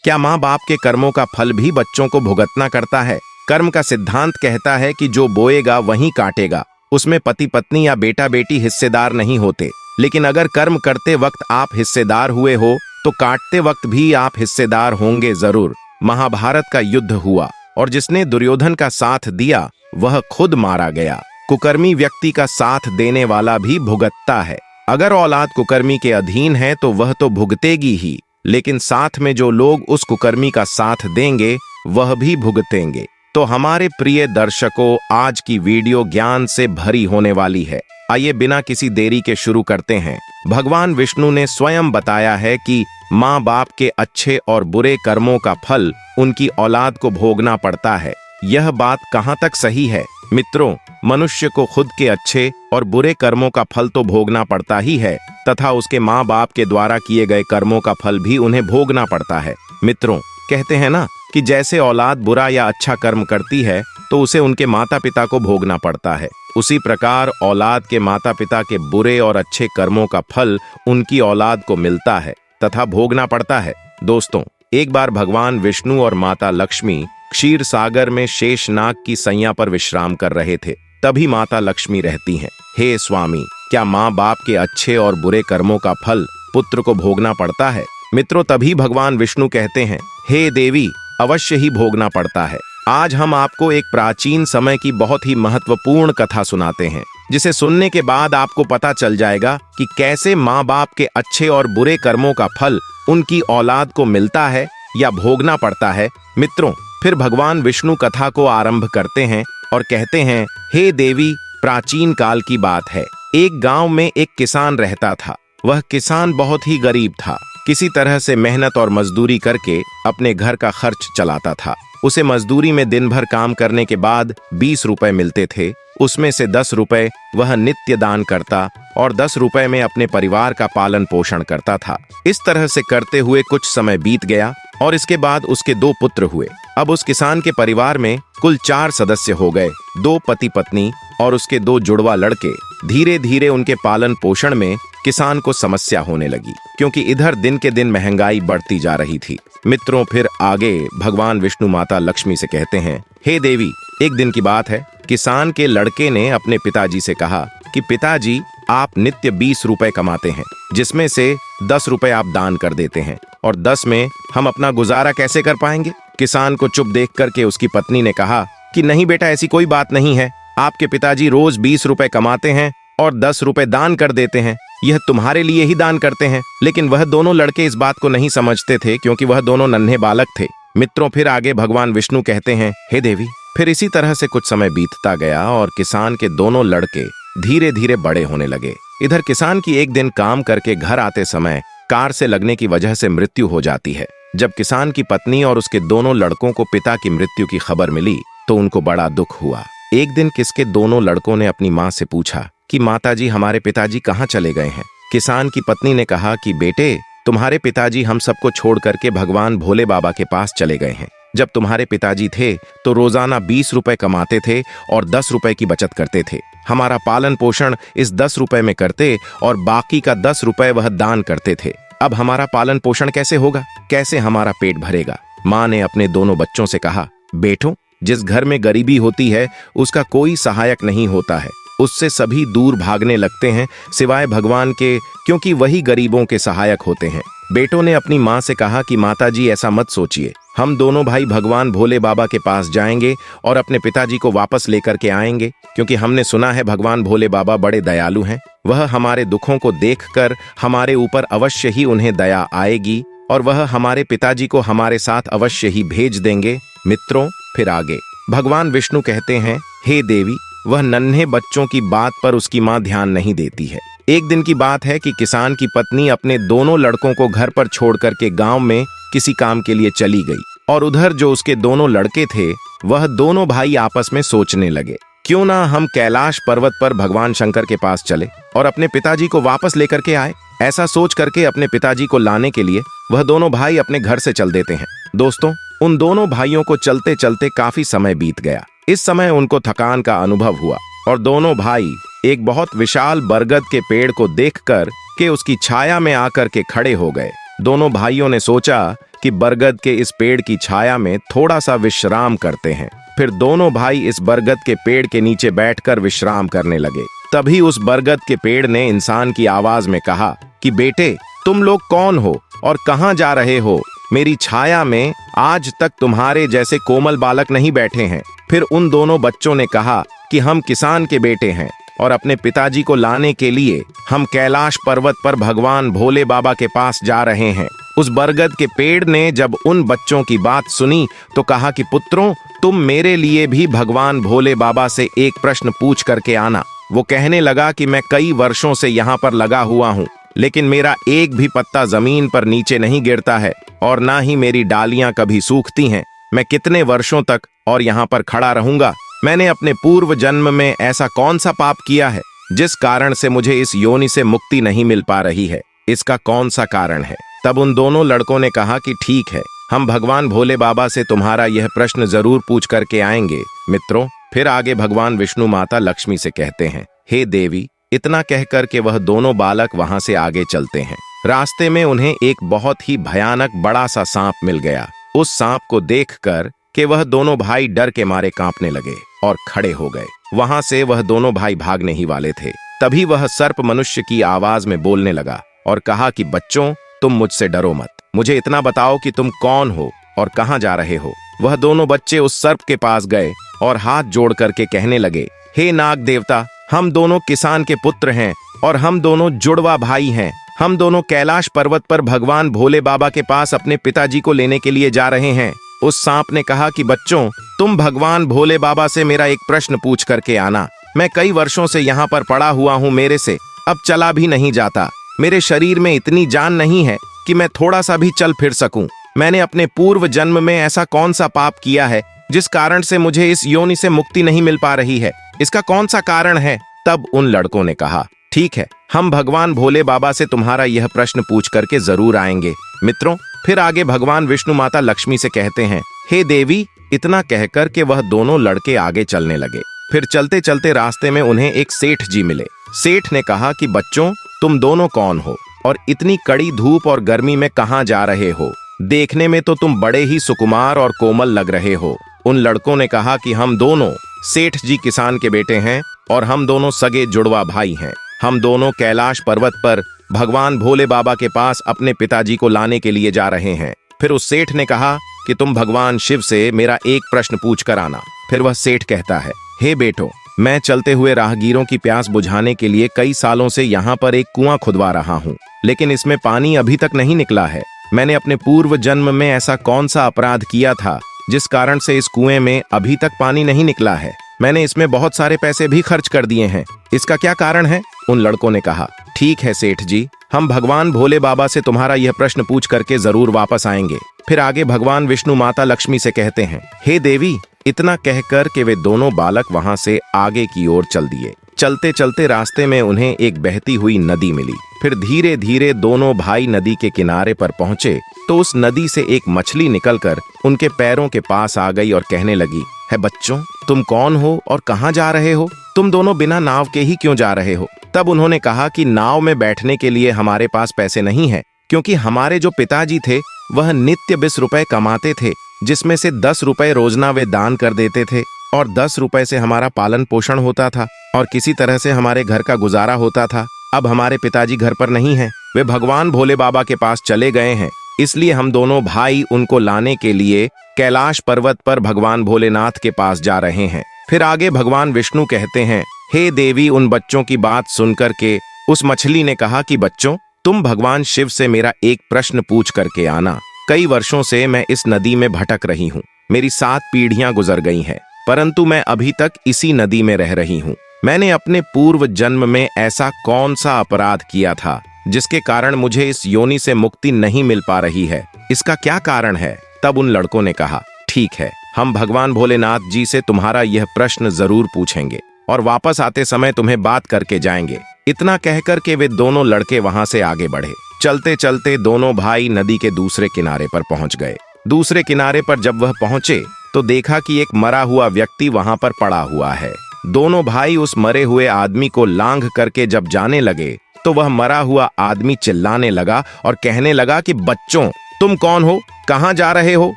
क्या माँ बाप के कर्मों का फल भी बच्चों को भुगतना करता है? कर्म का सिद्धांत कहता है कि जो बोएगा वहीं काटेगा। उसमें पति पत्नी या बेटा बेटी हिस्सेदार नहीं होते, लेकिन अगर कर्म करते वक्त आप हिस्सेदार हुए हो तो काटते वक्त भी आप हिस्सेदार होंगे जरूर। महाभारत का युद्ध हुआ और जिसने दुर्योधन का साथ दिया वह खुद मारा गया। कुकर्मी व्यक्ति का साथ देने वाला भी भुगतता है। अगर औलाद कुकर्मी के अधीन है तो वह तो भुगतेगी ही, लेकिन साथ में जो लोग उस कुकर्मी का साथ देंगे वह भी भुगतेंगे। तो हमारे प्रिय दर्शकों, आज की वीडियो ज्ञान से भरी होने वाली है। आइए बिना किसी देरी के शुरू करते हैं। भगवान विष्णु ने स्वयं बताया है कि माँ बाप के अच्छे और बुरे कर्मों का फल उनकी औलाद को भोगना पड़ता है। यह बात कहाँ तक सही है? मित्रों, मनुष्य को खुद के अच्छे और बुरे कर्मों का फल तो भोगना पड़ता ही है, तथा उसके माँ बाप के द्वारा किए गए कर्मों का फल भी उन्हें भोगना पड़ता है। मित्रों, कहते हैं ना कि जैसे औलाद बुरा या अच्छा कर्म करती है तो उसे उनके माता पिता को भोगना पड़ता है, उसी प्रकार औलाद के माता पिता के बुरे और अच्छे कर्मों का फल उनकी औलाद को मिलता है तथा भोगना पड़ता है। दोस्तों, एक बार भगवान विष्णु और माता लक्ष्मी क्षीर सागर में शेषनाग की सैया पर विश्राम कर रहे थे। तभी माता लक्ष्मी रहती हैं, हे स्वामी, क्या माँ बाप के अच्छे और बुरे कर्मों का फल पुत्र को भोगना पड़ता है? मित्रों, तभी भगवान विष्णु कहते हैं, हे देवी, अवश्य ही भोगना पड़ता है। आज हम आपको एक प्राचीन समय की बहुत ही महत्वपूर्ण कथा सुनाते हैं, जिसे सुनने के बाद आपको पता चल जाएगा कि कैसे माँ बाप के अच्छे और बुरे कर्मों का फल उनकी औलाद को मिलता है या भोगना पड़ता है। मित्रों, फिर भगवान विष्णु कथा को आरंभ करते हैं और कहते हैं, हे देवी, प्राचीन काल की बात है। एक गांव में एक किसान रहता था। वह किसान बहुत ही गरीब था। किसी तरह से मेहनत और मजदूरी करके अपने घर का खर्च चलाता था। उसे मजदूरी में दिन भर काम करने के बाद 20 रुपए मिलते थे। उसमें से 10 रुपए वह नित्य दान करता और 10 रुपए में अपने परिवार का पालन पोषण करता था। इस तरह से करते हुए कुछ समय बीत गया और इसके बाद उसके 2 पुत्र हुए। अब उस किसान के परिवार में कुल 4 सदस्य हो गए, 2 पति पत्नी और उसके 2 जुड़वा लड़के। धीरे धीरे उनके पालन पोषण में किसान को समस्या होने लगी, क्योंकि इधर दिन के दिन महंगाई बढ़ती जा रही थी। मित्रों, फिर आगे भगवान विष्णु माता लक्ष्मी से कहते हैं, हे देवी, एक दिन की बात है। किसान के लड़के ने अपने पिताजी से कहा कि पिताजी, आप नित्य 20 रुपए कमाते हैं, जिसमें से 10 रुपए आप दान कर देते हैं, और 10 में हम अपना गुजारा कैसे कर पाएंगे? किसान को चुप देख करके उसकी पत्नी ने कहा कि नहीं बेटा, ऐसी कोई बात नहीं है। आपके पिताजी रोज 20 रुपए कमाते हैं और 10 रुपए दान कर देते हैं। यह तुम्हारे लिए ही दान करते हैं। लेकिन वह दोनों लड़के इस बात को नहीं समझते थे, क्योंकि वह दोनों नन्हे बालक थे। मित्रों, फिर आगे भगवान विष्णु कहते हैं, हे देवी, फिर इसी तरह से कुछ समय बीतता गया और किसान के दोनों लड़के धीरे धीरे बड़े होने लगे। इधर किसान की एक दिन काम करके घर आते समय कार से लगने की वजह से मृत्यु हो जाती है। जब किसान की पत्नी और उसके दोनों लड़कों को पिता की मृत्यु की खबर मिली तो उनको बड़ा दुख हुआ। एक दिन किसके दोनों लड़कों ने अपनी माँ से पूछा कि माताजी, हमारे पिताजी कहाँ चले गए हैं? किसान की पत्नी ने कहा कि बेटे, तुम्हारे पिताजी हम सबको छोड़ करके भगवान भोले बाबा के पास चले गए हैं। जब तुम्हारे पिताजी थे तो रोजाना 20 रुपए कमाते थे और 10 रुपए की बचत करते थे। हमारा पालन पोषण इस 10 रुपए में करते और बाकी का 10 रुपए वह दान करते थे। अब हमारा पालन पोषण कैसे होगा? कैसे हमारा पेट भरेगा? माँ ने अपने दोनों बच्चों से कहा, बेटों, जिस घर में गरीबी होती है उसका कोई सहायक नहीं होता है। उससे सभी दूर भागने लगते हैं सिवाय भगवान के, क्योंकि वही गरीबों के सहायक होते हैं। बेटों ने अपनी माँ से कहा कि माताजी, ऐसा मत सोचिए। हम दोनों भाई भगवान भोले बाबा के पास जाएंगे और अपने पिताजी को वापस लेकर के आएंगे, क्योंकि हमने सुना है भगवान भोले बाबा बड़े दयालु हैं। वह हमारे दुखों को देखकर हमारे ऊपर अवश्य ही उन्हें दया आएगी और वह हमारे पिताजी को हमारे साथ अवश्य ही भेज देंगे। मित्रों, फिर आगे भगवान विष्णु कहते हैं, हे देवी, वह नन्हे बच्चों की बात पर उसकी माँ ध्यान नहीं देती है। एक दिन की बात है कि किसान की पत्नी अपने दोनों लड़कों को घर पर छोड़ करके गांव में किसी काम के लिए चली गई, और उधर जो उसके दोनों लड़के थे वह दोनों भाई आपस में सोचने लगे, क्यों ना हम कैलाश पर्वत पर भगवान शंकर के पास चले और अपने पिताजी को वापस लेकर के आए। ऐसा सोच करके अपने पिताजी को लाने के लिए वह दोनों भाई अपने घर से चल देते हैं। दोस्तों, उन दोनों भाइयों को चलते चलते काफी समय बीत गया। इस समय उनको थकान का अनुभव हुआ और दोनों भाई एक बहुत विशाल बरगद के पेड़ को देखकर के उसकी छाया में आकर के खड़े हो गए। दोनों भाइयों ने सोचा कि बरगद के इस पेड़ की छाया में थोड़ा सा विश्राम करते हैं। फिर दोनों भाई इस बरगद के पेड़ के नीचे बैठकर विश्राम करने लगे। तभी उस बरगद के पेड़ ने इंसान की आवाज में कहा कि बेटे, तुम लोग कौन हो और कहाँ जा रहे हो? मेरी छाया में आज तक तुम्हारे जैसे कोमल बालक नहीं बैठे हैं। फिर उन दोनों बच्चों ने कहा कि हम किसान के बेटे हैं और अपने पिताजी को लाने के लिए हम कैलाश पर्वत पर भगवान भोले बाबा के पास जा रहे हैं। उस बरगद के पेड़ ने जब उन बच्चों की बात सुनी तो कहा कि पुत्रों, तुम मेरे लिए भी भगवान भोले बाबा से एक प्रश्न पूछ करके आना। वो कहने लगा कि मैं कई वर्षों से यहाँ पर लगा हुआ हूँ, लेकिन मेरा एक भी पत्ता जमीन पर नीचे नहीं गिरता है और ना ही मेरी डालियां कभी सूखती हैं। मैं कितने वर्षों तक और यहाँ पर खड़ा रहूंगा? मैंने अपने पूर्व जन्म में ऐसा कौन सा पाप किया है जिस कारण से मुझे इस योनि से मुक्ति नहीं मिल पा रही है? इसका कौन सा कारण है? तब उन दोनों लड़कों ने कहा कि ठीक है, हम भगवान भोले बाबा से तुम्हारा यह प्रश्न जरूर पूछ करके आएंगे। मित्रों, फिर आगे भगवान विष्णु माता लक्ष्मी से कहते हैं, हे देवी। इतना कहकर के वह दोनों बालक वहां से आगे चलते हैं। रास्ते में उन्हें एक बहुत ही भयानक बड़ा सा सांप मिल गया। उस सांप को देखकर के वह दोनों भाई डर के मारे कांपने लगे और खड़े हो गए। वहां से वह दोनों भाई भागने ही वाले थे। तभी वह सर्प मनुष्य की आवाज में बोलने लगा और कहा कि बच्चों, तुम मुझसे डरो मत। मुझे इतना बताओ कि तुम कौन हो और कहाँ जा रहे हो? वह दोनों बच्चे उस सर्प के पास गए और हाथ जोड़ करके कहने लगे, हे नाग देवता, हम दोनों किसान के पुत्र हैं और हम दोनों जुड़वा भाई हैं। हम दोनों कैलाश पर्वत पर भगवान भोले बाबा के पास अपने पिताजी को लेने के लिए जा रहे हैं। उस सांप ने कहा कि बच्चों, तुम भगवान भोले बाबा से मेरा एक प्रश्न पूछ करके आना। मैं कई वर्षों से यहाँ पर पड़ा हुआ हूँ, मेरे से अब चला भी नहीं जाता। मेरे शरीर में इतनी जान नहीं है कि मैं थोड़ा सा भी चल फिर सकूं। मैंने अपने पूर्व जन्म में ऐसा कौन सा पाप किया है जिस कारण से मुझे इस योनि से मुक्ति नहीं मिल पा रही है? इसका कौन सा कारण है? तब उन लड़कों ने कहा, ठीक है, हम भगवान भोले बाबा से तुम्हारा यह प्रश्न पूछ करके जरूर आएंगे। मित्रों, फिर आगे भगवान विष्णु माता लक्ष्मी से कहते हैं, हे देवी। इतना कहकर के वह दोनों लड़के आगे चलने लगे। फिर चलते चलते रास्ते में उन्हें एक सेठ जी मिले। सेठ ने कहा कि बच्चों, तुम दोनों कौन हो और इतनी कड़ी धूप और गर्मी में कहाँ जा रहे हो? देखने में तो तुम बड़े ही सुकुमार और कोमल लग रहे हो। उन लड़कों ने कहा कि हम दोनों सेठ जी किसान के बेटे हैं और हम दोनों सगे जुड़वा भाई हैं। हम दोनों कैलाश पर्वत पर भगवान भोले बाबा के पास अपने पिताजी को लाने के लिए जा रहे हैं। फिर उस सेठ ने कहा कि तुम भगवान शिव से मेरा एक प्रश्न पूछ कर आना। फिर वह सेठ कहता है, हे बेटो, मैं चलते हुए राहगीरों की प्यास बुझाने के लिए कई सालों से यहाँ पर एक कुआं खुदवा रहा हूँ, लेकिन इसमें पानी अभी तक नहीं निकला है। मैंने अपने पूर्व जन्म में ऐसा कौन सा अपराध किया था जिस कारण से इस कुएं में अभी तक पानी नहीं निकला है? मैंने इसमें बहुत सारे पैसे भी खर्च कर दिए हैं। इसका क्या कारण है? उन लड़कों ने कहा, ठीक है सेठ जी, हम भगवान भोले बाबा से तुम्हारा यह प्रश्न पूछ करके जरूर वापस आएंगे। फिर आगे भगवान विष्णु माता लक्ष्मी से कहते हैं, हे देवी। इतना कहकर के वे दोनों बालक वहां से आगे की ओर चल दिए। चलते चलते रास्ते में उन्हें एक बहती हुई नदी मिली। फिर धीरे धीरे दोनों भाई नदी के किनारे पर पहुंचे तो उस नदी से एक मछली निकलकर उनके पैरों के पास आ गई और कहने लगी, है बच्चों, तुम कौन हो और कहाँ जा रहे हो? तुम दोनों बिना नाव के ही क्यों जा रहे हो? तब उन्होंने कहा कि नाव में बैठने के लिए हमारे पास पैसे नहीं है, क्योंकि हमारे जो पिताजी थे वह नित्य 20 रुपए कमाते थे, जिसमें से 10 रुपए रोजना वे दान कर देते थे और 10 रुपए से हमारा पालन पोषण होता था और किसी तरह से हमारे घर का गुजारा होता था। अब हमारे पिताजी घर पर नहीं हैं, वे भगवान भोले बाबा के पास चले गए हैं, इसलिए हम दोनों भाई उनको लाने के लिए कैलाश पर्वत पर भगवान भोलेनाथ के पास जा रहे हैं। फिर आगे भगवान विष्णु कहते हैं, हे देवी। उन बच्चों की बात सुनकर के उस मछली ने कहा कि बच्चों, तुम भगवान शिव से मेरा एक प्रश्न पूछ करके आना। कई वर्षों से मैं इस नदी में भटक रही हूँ। मेरी 7 पीढ़ियां गुजर गई हैं, परंतु मैं अभी तक इसी नदी में रह रही हूँ। मैंने अपने पूर्व जन्म में ऐसा कौन सा अपराध किया था जिसके कारण मुझे इस योनि से मुक्ति नहीं मिल पा रही है? इसका क्या कारण है? तब उन लड़कों ने कहा, ठीक है, हम भगवान भोलेनाथ जी से तुम्हारा यह प्रश्न जरूर पूछेंगे और वापस आते समय तुम्हें बात करके जाएंगे। इतना कहकर के वे दोनों लड़के वहां से आगे बढ़े। चलते चलते दोनों भाई नदी के दूसरे किनारे पर पहुंच गए। दूसरे किनारे पर जब वह पहुंचे तो देखा कि एक मरा हुआ व्यक्ति वहां पर पड़ा हुआ है। दोनों भाई उस मरे हुए आदमी को लांघ करके जब जाने लगे तो वह मरा हुआ आदमी चिल्लाने लगा और कहने लगा कि बच्चों, तुम कौन हो, कहाँ जा रहे हो?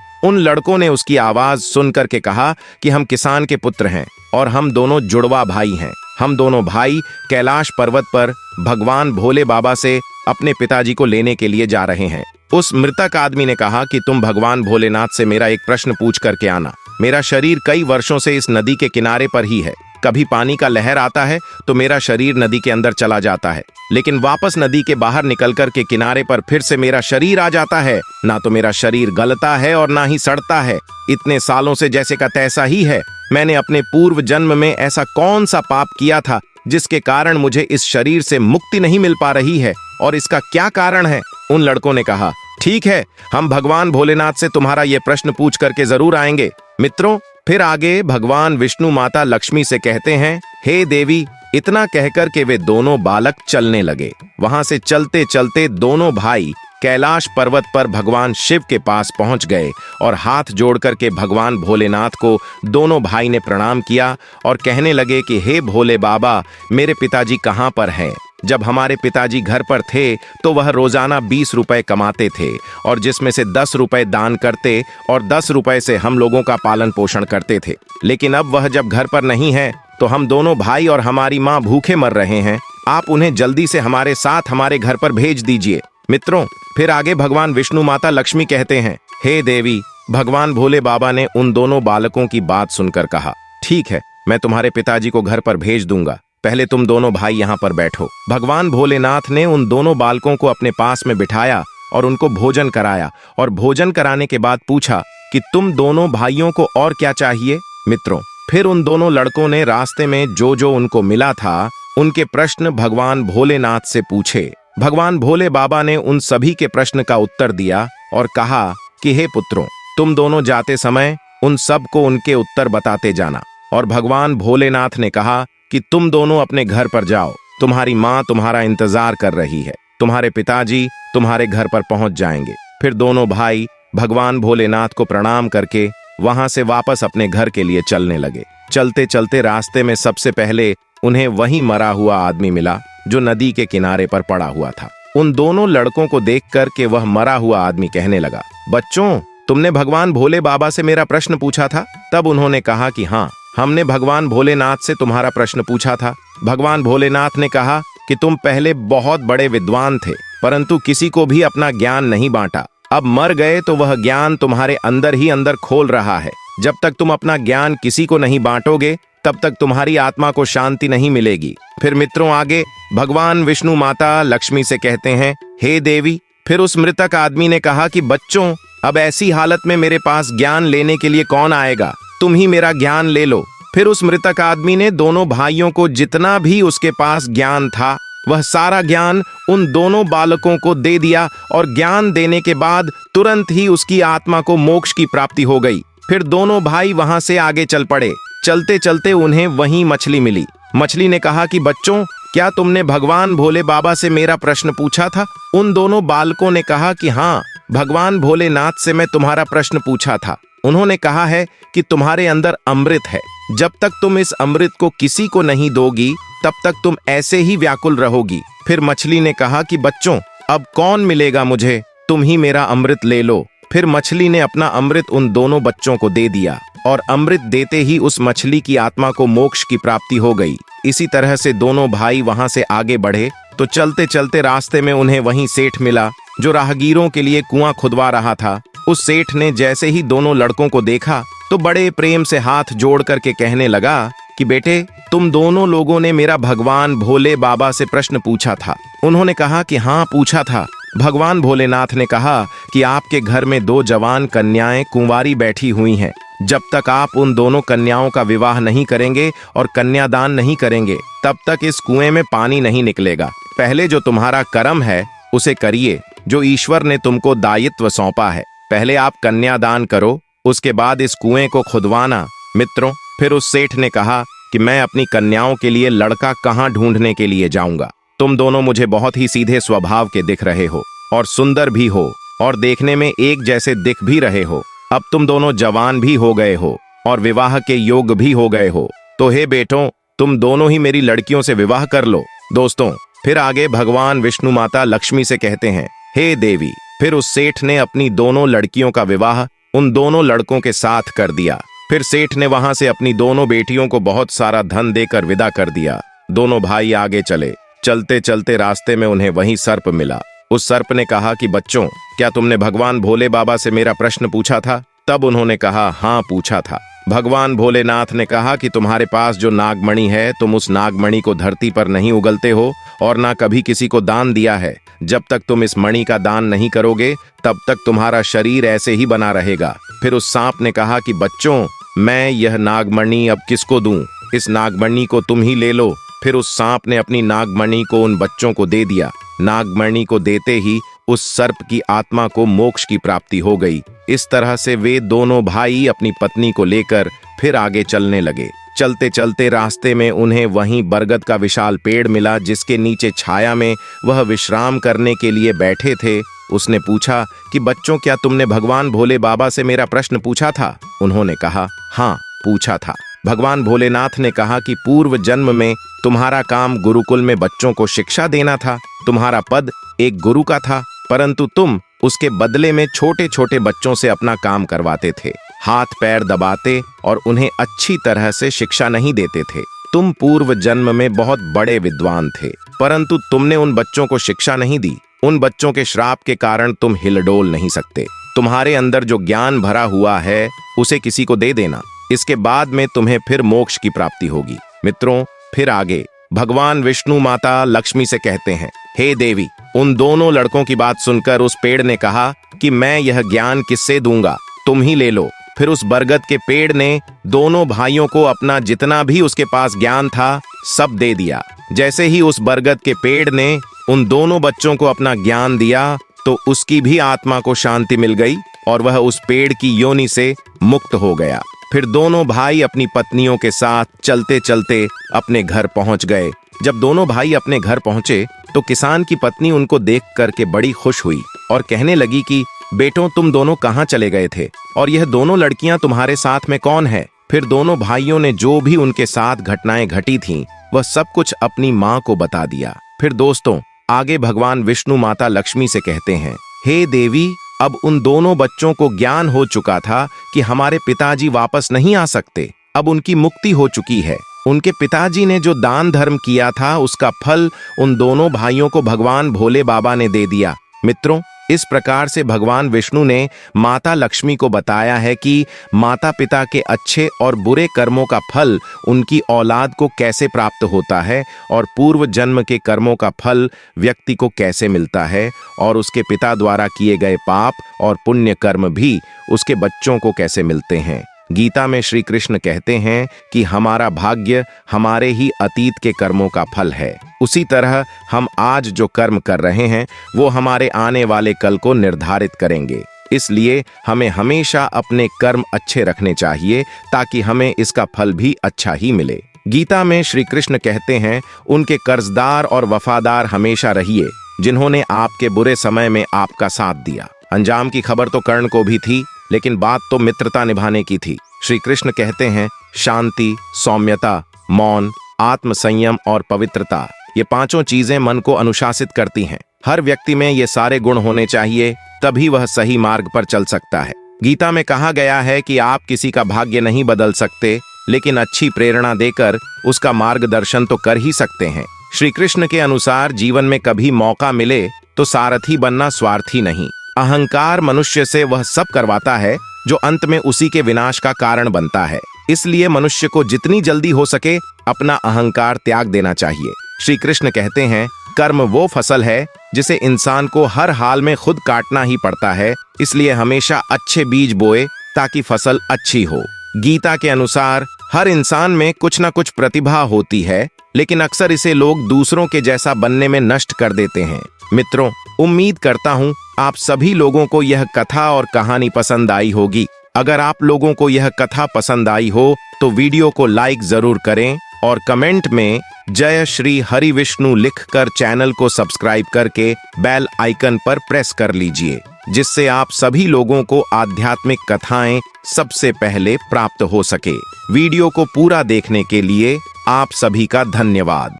उन लड़कों ने उसकी आवाज सुन करके कहा कि हम किसान के पुत्र हैं और हम दोनों जुड़वा भाई हैं। हम दोनों भाई कैलाश पर्वत पर भगवान भोले बाबा से अपने पिताजी को लेने के लिए जा रहे हैं। उस मृतक आदमी ने कहा कि तुम भगवान भोलेनाथ से मेरा एक प्रश्न पूछ करके आना। मेरा शरीर कई वर्षों से इस नदी के किनारे पर ही है। कभी पानी का लहर आता है तो मेरा शरीर नदी के अंदर चला जाता है, लेकिन वापस नदी के बाहर निकल कर के किनारे पर फिर से मेरा शरीर आ जाता है। ना तो मेरा शरीर गलता है और ना ही सड़ता है। इतने सालों से जैसे का तैसा ही है। मैंने अपने पूर्व जन्म में ऐसा कौन सा पाप किया था जिसके कारण मुझे इस शरीर से मुक्ति नहीं मिल पा रही है, और इसका क्या कारण है? उन लड़कों ने कहा, ठीक है, हम भगवान भोलेनाथ से तुम्हारा ये प्रश्न पूछ करके जरूर आएंगे। मित्रों, फिर आगे भगवान विष्णु माता लक्ष्मी से कहते हैं, हे देवी। इतना कहकर के वे दोनों बालक चलने लगे। वहां से चलते चलते दोनों भाई कैलाश पर्वत पर भगवान शिव के पास पहुंच गए और हाथ जोड़कर के भगवान भोलेनाथ को दोनों भाई ने प्रणाम किया और कहने लगे कि हे भोले बाबा, मेरे पिताजी कहाँ पर हैं? जब हमारे पिताजी घर पर थे तो वह रोजाना 20 रुपए कमाते थे और जिसमें से 10 रुपए दान करते और 10 रुपए से हम लोगों का पालन पोषण करते थे। लेकिन अब वह जब घर पर नहीं है तो हम दोनों भाई और हमारी माँ भूखे मर रहे हैं। आप उन्हें जल्दी से हमारे साथ हमारे घर पर भेज दीजिए। मित्रों, फिर आगे भगवान विष्णु माता लक्ष्मी कहते हैं, हे देवी। भगवान भोले बाबा ने उन दोनों बालकों की बात सुनकर कहा, ठीक है, मैं तुम्हारे पिताजी को घर पर भेज दूंगा। पहले तुम दोनों भाई यहाँ पर बैठो। भगवान भोलेनाथ ने उन दोनों बालकों को अपने पास में बिठाया और उनको भोजन कराया, और भोजन कराने के बाद पूछा कि तुम दोनों भाइयों को और क्या चाहिए? मित्रों, फिर उन दोनों लड़कों ने रास्ते में जो जो उनको मिला था उनके प्रश्न भगवान भोलेनाथ से पूछे। भगवान भोले बाबा ने उन सभी के प्रश्न का उत्तर दिया और कहा कि हे पुत्रों, तुम दोनों जाते समय उन सब को उनके उत्तर बताते जाना। और भगवान भोलेनाथ ने कहा कि तुम दोनों अपने घर पर जाओ, तुम्हारी माँ तुम्हारा इंतजार कर रही है। तुम्हारे पिताजी तुम्हारे घर पर पहुंच जाएंगे। फिर दोनों भाई भगवान भोलेनाथ को प्रणाम करके वहां से वापस अपने घर के लिए चलने लगे। चलते चलते रास्ते में सबसे पहले उन्हें वही मरा हुआ आदमी मिला जो नदी के किनारे पर पड़ा हुआ था। उन दोनों लड़कों को देखकर के वह मरा हुआ आदमी कहने लगा, बच्चों, तुमने भगवान भोले बाबा से मेरा प्रश्न पूछा था? तब उन्होंने कहा कि हाँ, हमने भगवान भोलेनाथ से तुम्हारा प्रश्न पूछा था। भगवान भोलेनाथ ने कहा कि तुम पहले बहुत बड़े विद्वान थे, परंतु किसी को भी अपना ज्ञान नहीं बांटा। अब मर गए तो वह ज्ञान तुम्हारे अंदर ही अंदर खोल रहा है। जब तक तुम अपना ज्ञान किसी को नहीं बांटोगे तब तक तुम्हारी आत्मा को शांति नहीं मिलेगी। फिर मित्रों, आगे भगवान विष्णु माता लक्ष्मी से कहते हैं, हे देवी। फिर उस मृतक आदमी ने कहा कि बच्चों, अब ऐसी हालत में मेरे पास ज्ञान लेने के लिए कौन आएगा? तुम ही मेरा ज्ञान ले लो। फिर उस मृतक आदमी ने दोनों भाइयों को जितना भी उसके पास ज्ञान था वह सारा ज्ञान उन दोनों बालकों को दे दिया, और ज्ञान देने के बाद तुरंत ही उसकी आत्मा को मोक्ष की प्राप्ति हो गई। फिर दोनों भाई वहां से आगे चल पड़े। चलते चलते उन्हें वहीं मछली मिली। मछली ने कहा कि बच्चों, क्या तुमने भगवान भोले बाबा से मेरा प्रश्न पूछा था? उन दोनों बालकों ने कहा कि हाँ, भगवान भोलेनाथ से मैं तुम्हारा प्रश्न पूछा था। उन्होंने कहा है कि तुम्हारे अंदर अमृत है। जब तक तुम इस अमृत को किसी को नहीं दोगी तब तक तुम ऐसे ही व्याकुल रहोगी। फिर मछली ने कहा कि बच्चों, अब कौन मिलेगा मुझे? तुम ही मेरा अमृत ले लो। फिर मछली ने अपना अमृत उन दोनों बच्चों को दे दिया, और अमृत देते ही उस मछली की आत्मा को मोक्ष की प्राप्ति हो गई। इसी तरह से दोनों भाई वहां से आगे बढ़े तो चलते चलते रास्ते में उन्हें वहीं सेठ मिला जो राहगीरों के लिए कुआं खुदवा रहा था। उस सेठ ने जैसे ही दोनों लड़कों को देखा तो बड़े प्रेम से हाथ जोड़ करके कहने लगा कि बेटे, तुम दोनों लोगों ने मेरा भगवान भोले बाबा से प्रश्न पूछा था। उन्होंने कहा कि हाँ, पूछा था। भगवान भोलेनाथ ने कहा कि आपके घर में 2 जवान कन्याएं कुंवारी बैठी हुई हैं। जब तक आप उन दोनों कन्याओं का विवाह नहीं करेंगे और कन्यादान नहीं करेंगे तब तक इस कुएं में पानी नहीं निकलेगा। पहले जो तुम्हारा कर्म है उसे करिए, जो ईश्वर ने तुमको दायित्व सौंपा है। पहले आप कन्यादान करो, उसके बाद इस कुएं को खुदवाना। मित्रों, फिर उस सेठ ने कहा कि मैं अपनी कन्याओं के लिए लड़का कहाँ ढूंढने के लिए जाऊंगा? तुम दोनों मुझे बहुत ही सीधे स्वभाव के दिख रहे हो और सुंदर भी हो और देखने में एक जैसे दिख भी रहे हो। अब तुम दोनों जवान भी हो गए हो और विवाह के योग भी हो गए हो, तो हे बेटों, तुम दोनों ही मेरी लड़कियों से विवाह कर लो। दोस्तों, फिर आगे भगवान विष्णु माता लक्ष्मी से कहते हैं, हे देवी, फिर उस सेठ ने अपनी दोनों लड़कियों का विवाह उन दोनों लड़कों के साथ कर दिया। फिर सेठ ने वहां से अपनी दोनों बेटियों को बहुत सारा धन देकर विदा कर दिया। दोनों भाई आगे चले। चलते चलते रास्ते में उन्हें वहीं सर्प मिला। उस सर्प ने कहा कि बच्चों, क्या तुमने भगवान भोले बाबा से मेरा प्रश्न पूछा था? तब उन्होंने कहा, हाँ पूछा था। भगवान भोलेनाथ ने कहा कि तुम्हारे पास जो नागमणि है, तुम उस नागमणि को धरती पर नहीं उगलते हो और ना कभी किसी को दान दिया है। जब तक तुम इस मणि का दान नहीं करोगे तब तक तुम्हारा शरीर ऐसे ही बना रहेगा। फिर उस सांप ने कहा कि बच्चों, मैं यह नागमणि अब किसको दूं? इस नागमणि को तुम ही ले लो। फिर उस सांप ने अपनी नागमणि को उन बच्चों को दे दिया। नागमणि को देते ही उस सर्प की आत्मा को मोक्ष की प्राप्ति हो गई। इस तरह से वे दोनों भाई अपनी पत्नी को लेकर फिर आगे चलने लगे। चलते चलते रास्ते में उन्हें वहीं बरगद का विशाल पेड़ मिला, जिसके नीचे छाया में वह विश्राम करने के लिए बैठे थे। उसने पूछा कि बच्चों, क्या तुमने भगवान भोले बाबा से मेरा प्रश्न पूछा था? उन्होंने कहा, हाँ पूछा था। भगवान भोलेनाथ ने कहा कि पूर्व जन्म में तुम्हारा काम गुरुकुल में बच्चों को शिक्षा देना था। तुम्हारा पद एक गुरु का था, परंतु तुम उसके बदले में छोटे छोटे बच्चों से अपना काम करवाते थे, हाथ पैर दबाते और उन्हें अच्छी तरह से शिक्षा नहीं देते थे। तुम पूर्व जन्म में बहुत बड़े विद्वान थे, परंतु तुमने उन बच्चों को शिक्षा नहीं दी। उन बच्चों के श्राप के कारण तुम हिलडोल नहीं सकते। तुम्हारे अंदर जो ज्ञान भरा हुआ है उसे किसी को दे देना, इसके बाद में तुम्हें फिर मोक्ष की प्राप्ति होगी। मित्रों, फिर आगे भगवान विष्णु माता लक्ष्मी से कहते हैं, हे देवी। उन दोनों लड़कों की बात सुनकर उस पेड़ ने कहा कि मैं यह ज्ञान किससे दूंगा, तुम ही ले लो। फिर उस बरगद के पेड़ ने दोनों भाइयों को अपना जितना भी उसके पास ज्ञान था सब दे दिया। जैसे ही उस बरगद के पेड़ ने उन दोनों बच्चों को अपना ज्ञान दिया तो उसकी भी आत्मा को शांति मिल गई और वह उस पेड़ की योनि से मुक्त हो गया। फिर दोनों भाई अपनी पत्नियों के साथ चलते चलते अपने घर पहुंच गए। जब दोनों भाई अपने घर पहुंचे तो किसान की पत्नी उनको देख करके बड़ी खुश हुई और कहने लगी कि बेटों, तुम दोनों कहाँ चले गए थे और यह दोनों लड़कियां तुम्हारे साथ में कौन है? फिर दोनों भाइयों ने जो भी उनके साथ घटनाएं घटी थीं वह सब कुछ अपनी माँ को बता दिया। फिर दोस्तों, आगे भगवान विष्णु माता लक्ष्मी से कहते हैं, हे देवी, अब उन दोनों बच्चों को ज्ञान हो चुका था कि हमारे पिताजी वापस नहीं आ सकते। अब उनकी मुक्ति हो चुकी है। उनके पिताजी ने जो दान धर्म किया था उसका फल उन दोनों भाइयों को भगवान भोले बाबा ने दे दिया। मित्रों, इस प्रकार से भगवान विष्णु ने माता लक्ष्मी को बताया है कि माता पिता के अच्छे और बुरे कर्मों का फल उनकी औलाद को कैसे प्राप्त होता है और पूर्व जन्म के कर्मों का फल व्यक्ति को कैसे मिलता है और उसके पिता द्वारा किए गए पाप और पुण्य कर्म भी उसके बच्चों को कैसे मिलते हैं। गीता में श्री कृष्ण कहते हैं कि हमारा भाग्य हमारे ही अतीत के कर्मों का फल है। उसी तरह हम आज जो कर्म कर रहे हैं वो हमारे आने वाले कल को निर्धारित करेंगे। इसलिए हमें हमेशा अपने कर्म अच्छे रखने चाहिए ताकि हमें इसका फल भी अच्छा ही मिले। गीता में श्री कृष्ण कहते हैं, उनके कर्जदार और वफादार हमेशा रहिए जिन्होंने आपके बुरे समय में आपका साथ दिया। अंजाम की खबर तो कर्ण को भी थी, लेकिन बात तो मित्रता निभाने की थी। श्री कृष्ण कहते हैं, शांति, सौम्यता, मौन, आत्मसंयम और पवित्रता, ये पांचों चीजें मन को अनुशासित करती हैं। हर व्यक्ति में ये सारे गुण होने चाहिए, तभी वह सही मार्ग पर चल सकता है। गीता में कहा गया है कि आप किसी का भाग्य नहीं बदल सकते, लेकिन अच्छी प्रेरणा देकर उसका मार्गदर्शन तो कर ही सकते हैं। श्री कृष्ण के अनुसार जीवन में कभी मौका मिले तो सारथी बनना स्वार्थी नहीं। अहंकार मनुष्य से वह सब करवाता है जो अंत में उसी के विनाश का कारण बनता है। इसलिए मनुष्य को जितनी जल्दी हो सके अपना अहंकार त्याग देना चाहिए। श्री कृष्ण कहते हैं, कर्म वो फसल है जिसे इंसान को हर हाल में खुद काटना ही पड़ता है। इसलिए हमेशा अच्छे बीज बोए ताकि फसल अच्छी हो। गीता के अनुसार हर इंसान में कुछ न कुछ प्रतिभा होती है, लेकिन अक्सर इसे लोग दूसरों के जैसा बनने में नष्ट कर देते हैं। मित्रों, उम्मीद करता हूँ आप सभी लोगों को यह कथा और कहानी पसंद आई होगी। अगर आप लोगों को यह कथा पसंद आई हो तो वीडियो को लाइक जरूर करें और कमेंट में जय श्री हरि विष्णु लिखकर चैनल को सब्सक्राइब करके बेल आइकन पर प्रेस कर लीजिए, जिससे आप सभी लोगों को आध्यात्मिक कथाएं सबसे पहले प्राप्त हो सके। वीडियो को पूरा देखने के लिए आप सभी का धन्यवाद।